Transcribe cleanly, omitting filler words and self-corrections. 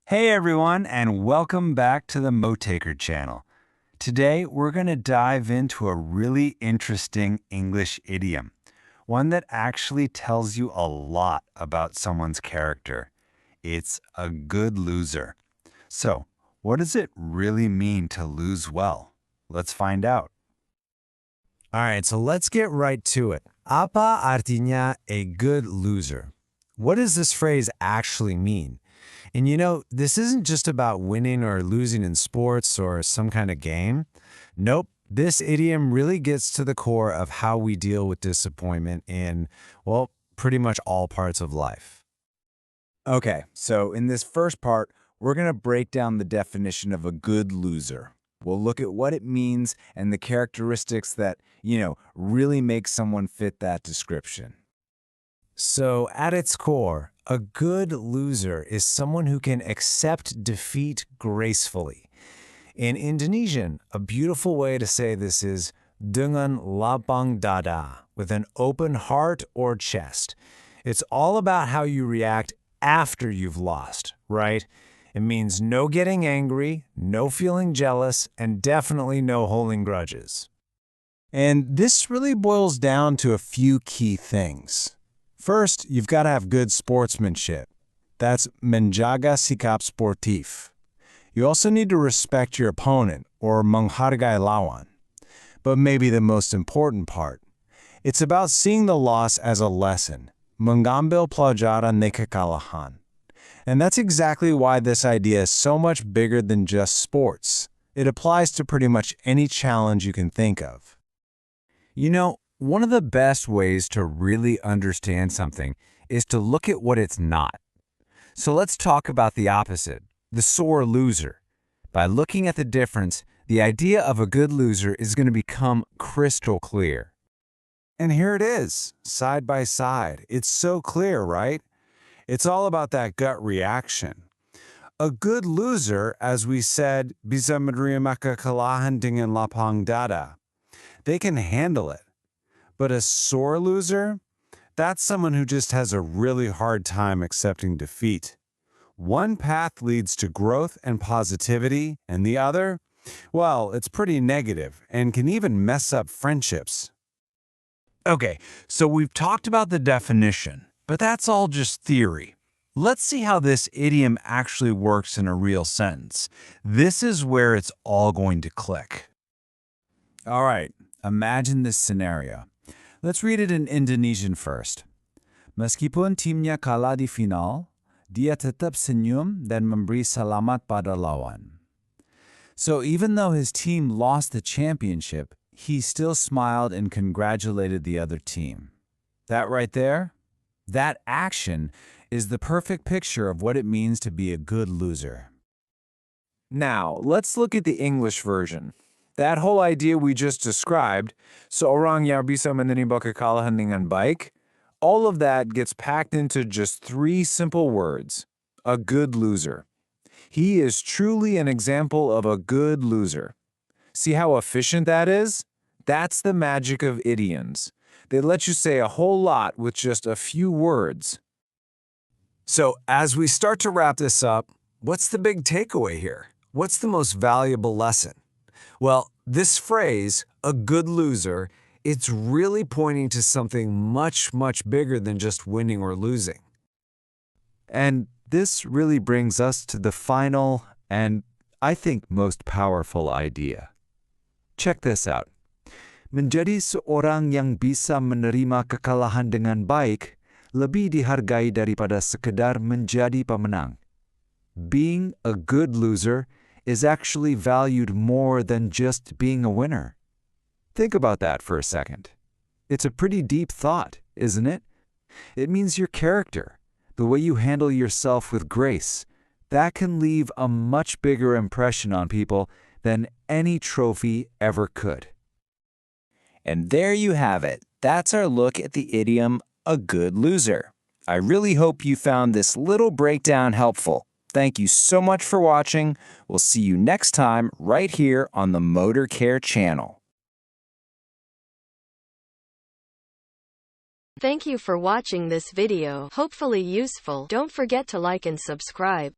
Hey everyone, and welcome back to the Motaker channel. Today we're going to dive into a really interesting English idiom, one that actually tells you a lot about someone's character. It's a good loser. So, what does it really mean to lose well? Let's find out. All right, so let's get right to it. Apa artinya a good loser? What does this phrase actually mean? And this isn't just about winning or losing in sports or some kind of game. Nope, this idiom really gets to the core of how we deal with disappointment in, well, pretty much all parts of life. Okay, so in this first part, we're going to break down the definition of a good loser. We'll look at what it means and the characteristics that, really make someone fit that description. So at its core, a good loser is someone who can accept defeat gracefully. In Indonesian, a beautiful way to say this is dengan lapang dada, with an open heart or chest. It's all about how you react after you've lost, right? It means no getting angry, no feeling jealous, and definitely no holding grudges. And this really boils down to a few key things. First, you've got to have good sportsmanship. That's menjaga sikap sportif. You also need to respect your opponent, or menghargai lawan. But maybe the most important part, it's about seeing the loss as a lesson, mengambil pelajaran dari kekalahan. And that's exactly why this idea is so much bigger than just sports. It applies to pretty much any challenge you can think of. One of the best ways to really understand something is to look at what it's not. So let's talk about the opposite, the sore loser. By looking at the difference, the idea of a good loser is going to become crystal clear. And here it is, side by side. It's so clear, right? It's all about that gut reaction. A good loser, as we said, bisa menerima kekalahan dengan lapang dada. They can handle it. But a sore loser? That's someone who just has a really hard time accepting defeat. One path leads to growth and positivity, and the other, well, it's pretty negative and can even mess up friendships. Okay, so we've talked about the definition, but that's all just theory. Let's see how this idiom actually works in a real sentence. This is where it's all going to click. All right, imagine this scenario. Let's read it in Indonesian first. Meskipun timnya kalah di final, dia tetap senyum dan memberi selamat pada lawan. So even though his team lost the championship, he still smiled and congratulated the other team. That right there? That action is the perfect picture of what it means to be a good loser. Now, let's look at the English version. That whole idea we just described, seorang yang bisa menerima kekalahan dengan baik, all of that gets packed into just 3 simple words. A good loser. He is truly an example of a good loser. See how efficient that is? That's the magic of idioms. They let you say a whole lot with just a few words. So, as we start to wrap this up, what's the big takeaway here? What's the most valuable lesson? Well, this phrase, a good loser, it's really pointing to something much, much bigger than just winning or losing. And this really brings us to the final and, I think, most powerful idea. Check this out. Menjadi seorang yang bisa menerima kekalahan dengan baik lebih dihargai daripada sekedar menjadi pemenang. Being a good loser is actually valued more than just being a winner. Think about that for a second. It's a pretty deep thought, isn't it? It means your character, the way you handle yourself with grace, that can leave a much bigger impression on people than any trophy ever could. And there you have it. That's our look at the idiom, a good loser. I really hope you found this little breakdown helpful. Thank you so much for watching. We'll see you next time right here on the Motor Care channel. Thank you for watching this video. Hopefully useful. Don't forget to like and subscribe.